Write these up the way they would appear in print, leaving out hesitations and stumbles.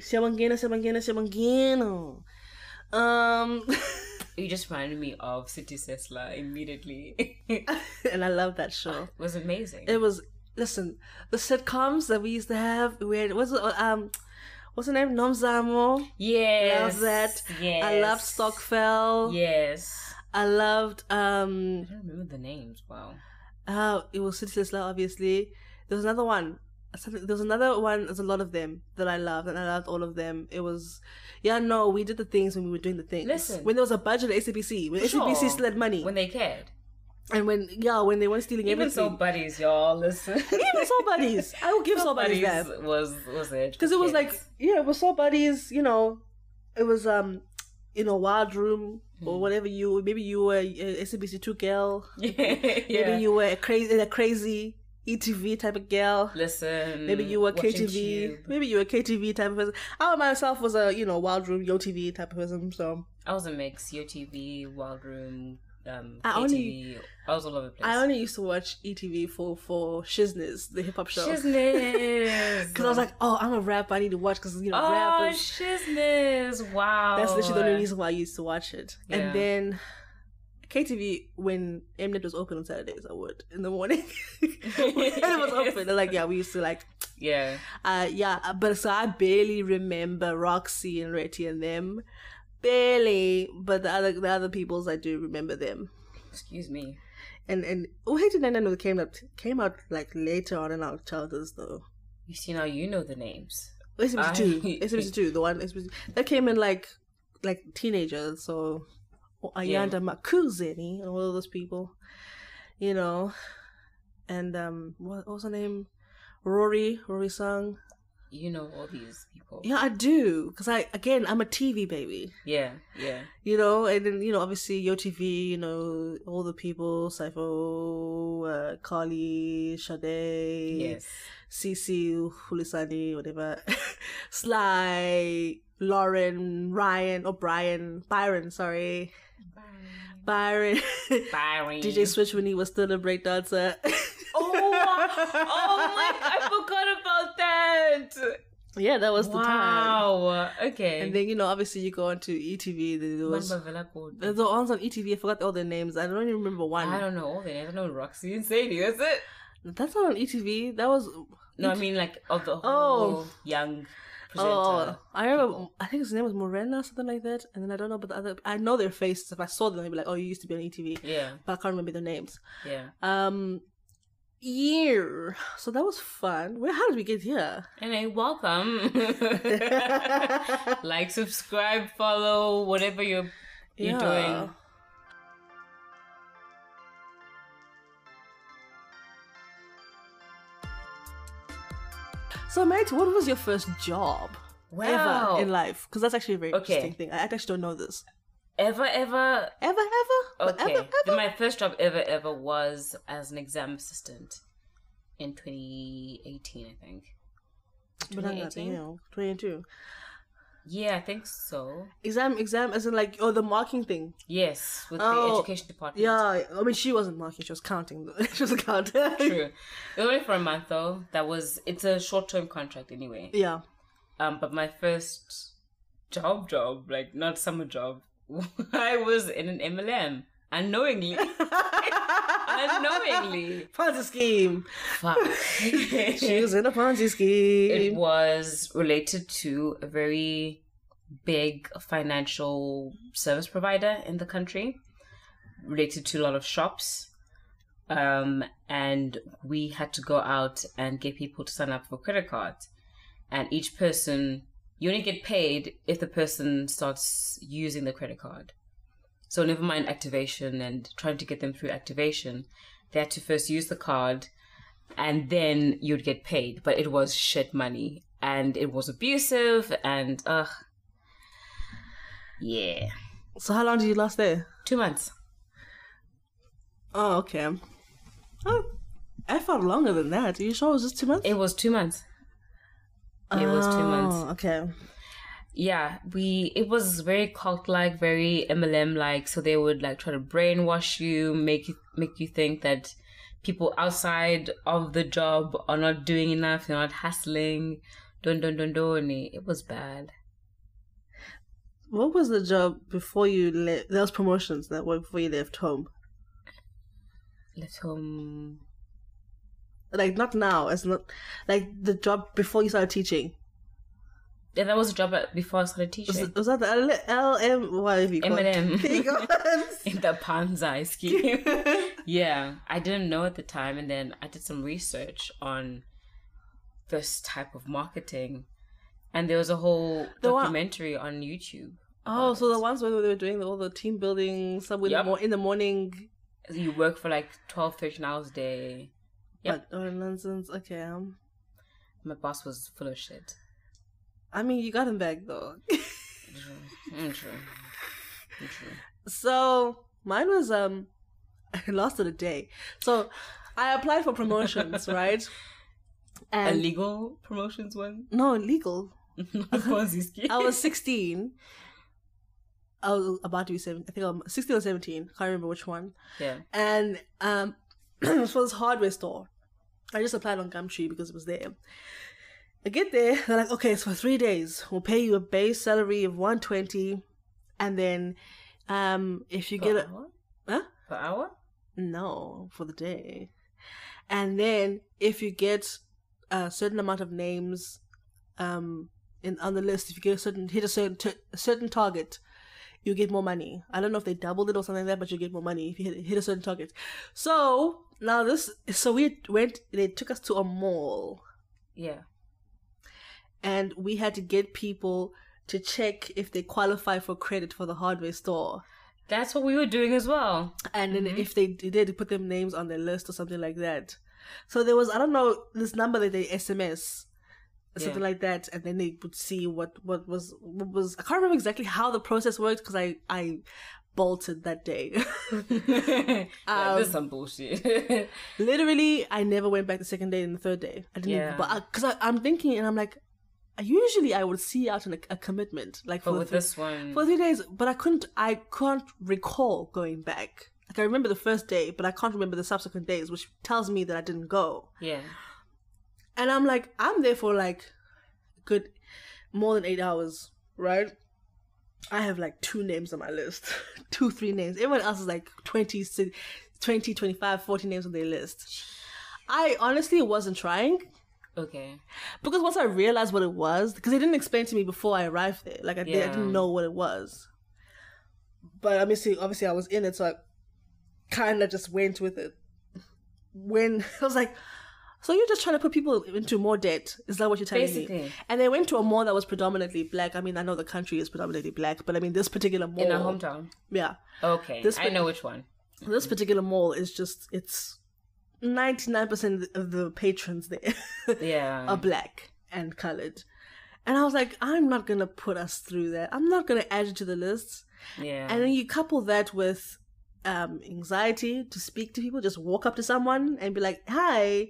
Shabangena. You just reminded me of City Sesla immediately. And I love that show. It was amazing. It was, listen, the sitcoms that we used to have, what's the name? Nomzamo. Yes. Love that. Yes. I loved Stockfell. Yes. I loved, I don't remember the names. Wow. It was City Sesla, obviously. There was another one. There's a lot of them that I loved, and I loved all of them. It was, we did the things when we were doing the things. Listen. When there was a budget at SABC, when SABC still had money. When they cared. And when they weren't stealing Even everything. Soul Buddies, y'all, listen. Even Soul Buddies. I will give Soul Buddies that. Was it. Because it was like, it was Soul Buddies, it was, Wild Room, or whatever maybe you were a SABC 2 girl. Maybe you were a crazy ETV type of girl. Listen. Maybe you were KTV. Tube. Maybe you were a KTV type of person. I myself was a, Wild Room, YoTV type of person, so. I was a mix, YoTV, Wild Room, KTV. I was all over the place. I only used to watch ETV for Shizness, the hip hop show. Shizness. Because I was like, I'm a rapper, I need to watch because rap is... Shizness. Wow. That's literally the only reason why I used to watch it. Yeah. And then KTV, when Mnet was open on Saturdays, I would in the morning. When it was open, we used to but so I barely remember Roxy and Retty and them. Barely, but the other peoples, I do remember them. Excuse me. And Hated Nano came out like later on in our childhoods though. You see, now you know the names. SBC 2, the one that came in like teenagers, so Ayanda Makuzeni and all of those people, and what was her name? Rory Sung. You know all these people. Yeah, I do. Because I'm a TV baby. Yeah. And then, obviously YoTV, all the people, Saifo, Carly, Sade, yes, Cece, Hulisani, whatever, Sly, Lauren, Byron, sorry. Byron. DJ Switch when he was still a breakdancer. Oh my! I forgot about that. Yeah, that was the time. Wow. Okay. And then obviously you go onto ETV. There's the ones on ETV. I forgot all their names. I don't even remember one. I don't know all their names. I know Roxy and Sadie. That's it. That's not on ETV. That was no. I mean like of the whole young presenter. I remember. I think his name was Morena or something like that. And then I don't know, but the other. I know their faces. If I saw them, I'd be like, "Oh, you used to be on ETV." Yeah. But I can't remember their names. Yeah. Year. So that was fun. How did we get here? And welcome. Like, subscribe, follow, whatever you're doing. So, mate, what was your first job Wow. ever in life? Because that's actually a very interesting thing. I actually don't know this. Ever? Okay. Ever? My first job ever was as an exam assistant in 2018, I think. 2018? 22. Yeah, I think so. Exam as in the marking thing. Yes, with the education department. Yeah, I mean she wasn't marking, she was counting. She was a counter. True. It was only for a month though. It's a short-term contract anyway. Yeah. But my first job, like not summer job, I was in an MLM. Unknowingly. Ponzi scheme. Fuck. She was in a Ponzi scheme. It was related to a very big financial service provider in the country, related to a lot of shops. And we had to go out and get people to sign up for credit cards. And each person, you only get paid if the person starts using the credit card. So never mind activation and trying to get them through activation. They had to first use the card and then you'd get paid. But it was shit money and it was abusive and yeah. So how long did you last there? 2 months. Oh, okay. Oh, I felt longer than that. Are you sure it was just 2 months? It was 2 months. It was 2 months. Okay. Yeah, it was very cult-like, very MLM-like. So they would try to brainwash you, make you think that people outside of the job are not doing enough, they're not hustling, It was bad. What was the job before you left? There was promotions that were before you left home. Left home. Like, not now. It's not like the job before you started teaching. Yeah, that was a job before I started teaching. Was that the LM? Whatever you call it? M&M. In the Panzai scheme. Yeah, I didn't know at the time, and then I did some research on this type of marketing, and there was a whole documentary on YouTube. Oh, so the ones where they were doing all the team building stuff in the morning. You work for like 12, 13 hours a day. Yep. Oh, nonsense. Okay. My boss was full of shit. I mean, you got him back though. True. So mine was I lost it a day. So I applied for promotions, right? And a legal promotions one? No, legal. I was 16. I was about to be 17. I think I'm 16 or 17. Can't remember which one. Yeah. And it was for this hardware store. I just applied on Gumtree because it was there. I get there, they're like, okay, it's for 3 days. We'll pay you a base salary of $120, and then if you get a per hour? No, for the day. And then if you get a certain amount of names on the list, if you get hit a certain target, you get more money. I don't know if they doubled it or something like that, but you get more money if you hit a certain target. So now they took us to a mall. Yeah. And we had to get people to check if they qualify for credit for the hardware store. That's what we were doing as well. And then if they did, put their names on their list or something like that. So there was, I don't know, this number that they SMS, something like that, and then they would see what was. I can't remember exactly how the process worked because I bolted that day. That's some bullshit. Literally, I never went back the second day and the third day. I didn't even, because I'm thinking, and I'm like, usually I would see out a commitment, like for this one for 3 days, but I can't recall going back. Like I remember the first day, but I can't remember the subsequent days, which tells me that I didn't go. Yeah. And I'm like, I'm there for like good more than 8 hours, right? I have like 2 names on my list. 2-3 names. Everyone else is like 20, 25, 40 names on their list. I honestly wasn't trying. Okay. Because once I realized what it was, because they didn't explain to me before I arrived there. Like I didn't know what it was. But obviously I was in it, so I kind of just went with it. When I was like, so you're just trying to put people into more debt? Is that what you're telling me? And they went to a mall that was predominantly black. I mean, I know the country is predominantly black, but I mean, this particular mall... In our hometown? Yeah. Okay, I know which one. This particular mall is just, it's 99% of the patrons there are black and colored. And I was like, I'm not going to put us through that. I'm not going to add it to the list. Yeah. And then you couple that with anxiety to speak to people, just walk up to someone and be like, hi,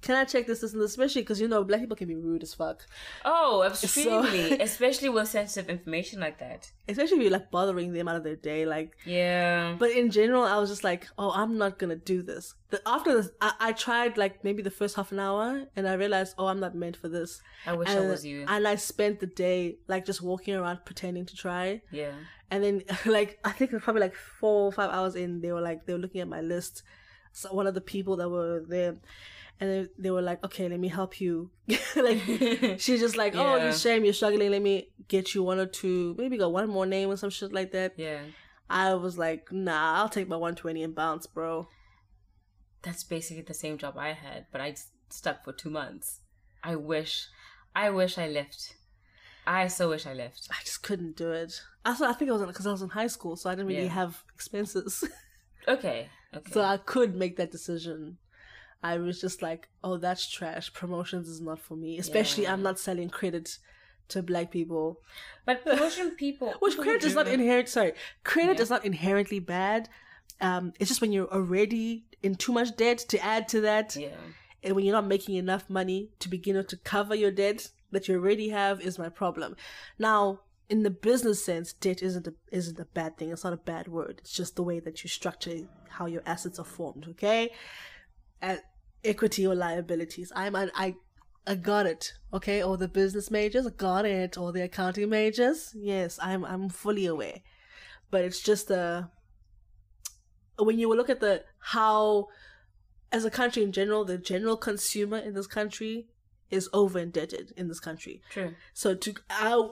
can I check this and this? Especially because, black people can be rude as fuck. Oh, extremely. Especially with sensitive information like that. Especially if you're like bothering them out of their day. Like, yeah. But in general, I was just like, oh, I'm not going to do this. After this, I tried like maybe the first half an hour and I realized, oh, I'm not meant for this. I wish I was you. And I spent the day like just walking around pretending to try. Yeah. And then like, I think it was probably like 4 or 5 hours in, they were looking at my list. So one of the people that were there, and they were like, okay, let me help you. Like, she's just like, oh, you shame, you're struggling. Let me get you 1 or 2, maybe got 1 more name or some shit like that. Yeah. I was like, nah, I'll take my 120 and bounce, bro. That's basically the same job I had, but I stuck for 2 months. I wish I left. I so wish I left. I just couldn't do it. I think it was because I was in high school, so I didn't really have expenses. Okay. So I could make that decision. I was just like, oh, that's trash. Promotions is not for me. Especially, I'm not selling credit to black people. But promotion people... Which credit is not inherent... Sorry. Credit is not inherently bad. It's just when you're already in too much debt to add to that. Yeah. And when you're not making enough money to begin to cover your debt that you already have is my problem. Now, in the business sense, debt isn't a bad thing. It's not a bad word. It's just the way that you structure how your assets are formed, okay? Equity or liabilities. I got it. Okay, or the business majors, I got it, or the accounting majors. Yes, I'm fully aware. But it's just when you look at how, as a country in general, the general consumer in this country is over indebted in this country. True. So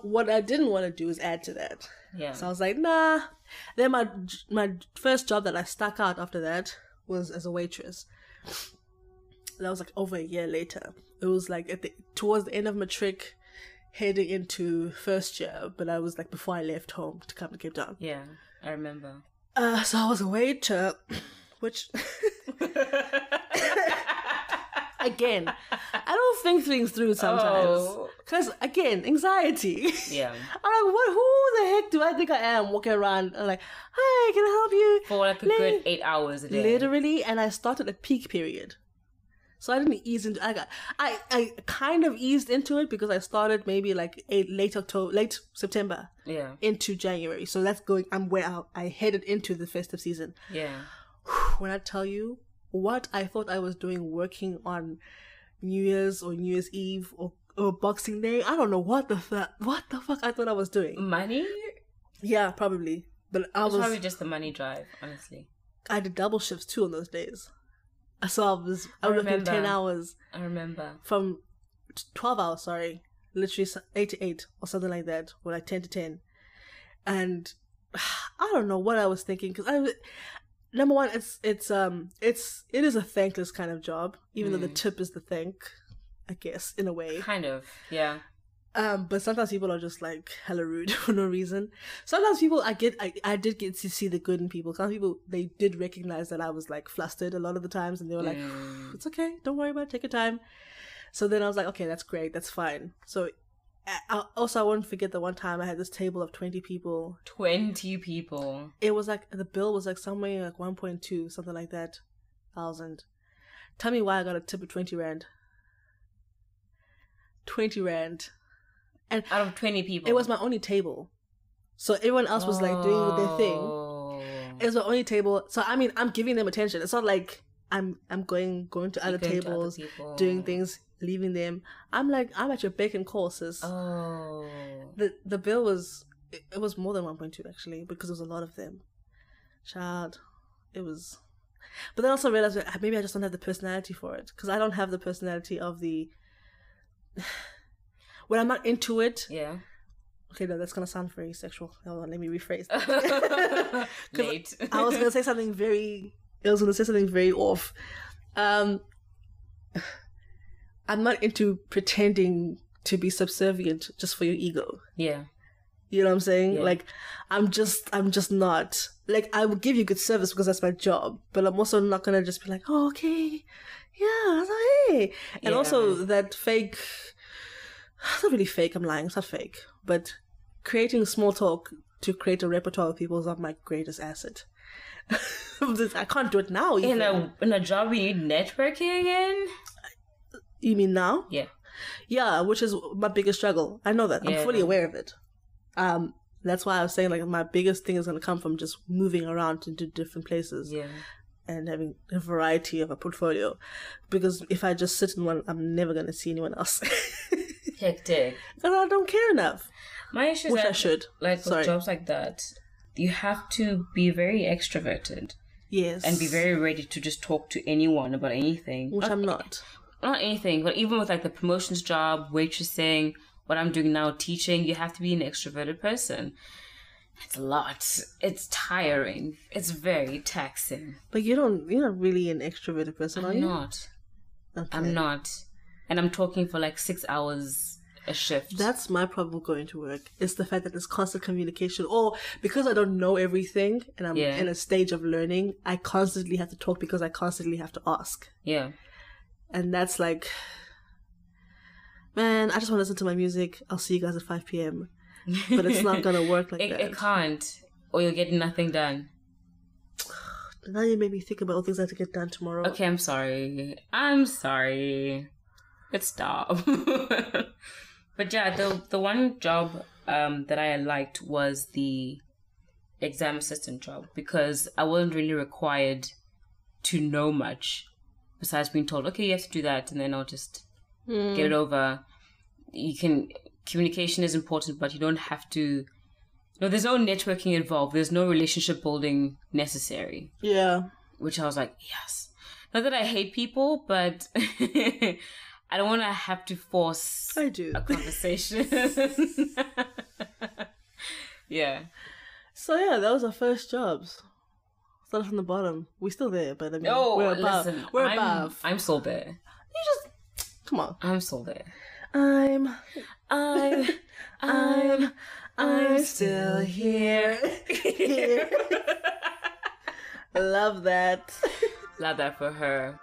what I didn't want to do is add to that. Yeah. So I was like, nah. Then my first job that I stuck out after that was as a waitress. That was like over a year later. It was like towards the end of matric, heading into first year. But I was like before I left home to come to Cape Town. Yeah, I remember. So I was a waiter, which again, I don't think things through sometimes. Because again, anxiety. Yeah. I'm like, who the heck do I think I am walking around? I'm like, hi, can I help you? For like a good 8 hours a day. Literally, and I started a peak period. So I didn't ease into I kind of eased into it because I started maybe like late September. Yeah. Into January. So that's I'm where I headed into the festive season. Yeah. When I tell you what I thought I was doing working on New Year's or New Year's Eve or Boxing Day, I don't know what the fuck I thought I was doing. Money? Yeah, probably. But it was probably just the money drive, honestly. I did double shifts too on those days. So I was working 10 hours. I remember. From 12 hours, sorry. Literally 8 to 8 or something like that. Or like 10 to 10. And I don't know what I was thinking. Because number one, it is a thankless kind of job. Even though the tip is the thank, I guess, in a way. Kind of, yeah. But sometimes people are just like hella rude for no reason. Sometimes people I did get to see the good in people. Some people, they did recognize that I was like flustered a lot of the times, and they were like, it's okay, don't worry about it, take your time. So then I was like, okay, that's great, that's fine. So I won't forget the one time I had this table of 20 people. 20 people. It was like, the bill was like somewhere like 1.2, something like that, thousand. Tell me why I got a tip of 20 Rand. 20 Rand. And out of 20 people. It was my only table. So everyone else was like doing their thing. It was my only table. So I mean, I'm giving them attention. It's not like I'm going to other tables, doing things, leaving them. I'm at your beck and call, sis. Oh. The bill was, it was more than 1.2 actually, because there was a lot of them. Child. It was. But then I also realized that maybe I just don't have the personality for it. Because I don't have the personality of the... When I'm not into it... Yeah. Okay, no, that's going to sound very sexual. Hold on, let me rephrase that. Late. I was going to say something very... I was going to say something very off. I'm not into pretending to be subservient just for your ego. Yeah. You know what I'm saying? Yeah. Like, I'm just not. Like, I will give you good service because that's my job. But I'm also not going to just be like, oh, okay. Yeah, so hey. And also that fake... It's not really fake, I'm lying. It's not fake. But creating small talk to create a repertoire of people is not my greatest asset. I can't do it now. Even. In a job where you need networking again? You mean now? Yeah. Yeah, which is my biggest struggle. I know that. I'm fully aware of it. That's why I was saying, like, my biggest thing is going to come from just moving around into different places. Yeah. And having a variety of a portfolio. Because if I just sit in one, I'm never going to see anyone else. Hectic. And I don't care enough. My issue is Which that, I should. Like, with jobs like that, you have to be very extroverted. Yes. And be very ready to just talk to anyone about anything. Which I'm not. Not anything, but even with like the promotions job, waitressing, what I'm doing now, teaching, you have to be an extroverted person. It's a lot. It's tiring. It's very taxing. But you're not really an extroverted person, are you? I'm not. Okay. I'm not. And I'm talking for like 6 hours a shift. That's my problem going to work. It's the fact that there's constant communication. Or because I don't know everything and I'm in a stage of learning, I constantly have to talk because I constantly have to ask. Yeah. And that's like, man, I just want to listen to my music. I'll see you guys at 5 p.m. But it's not going to work like that. It can't. Or you'll get nothing done. Now you made me think about all things I have to get done tomorrow. Okay, I'm sorry. Let's stop. But yeah, the one job that I liked was the exam assistant job because I wasn't really required to know much besides being told, okay, you have to do that, and then I'll just Get it over. Communication is important, but you don't have to. No, there's no networking involved. There's no relationship building necessary. Yeah. Which I was like, yes. Not that I hate people, but I don't want to have to force a conversation. Yeah. So yeah, that was our first jobs. Started from the bottom. We're still there, but I mean, we're above. Listen, we're above. I'm still there. You just come on. I'm still there. I'm still here. Love that. Love that for her.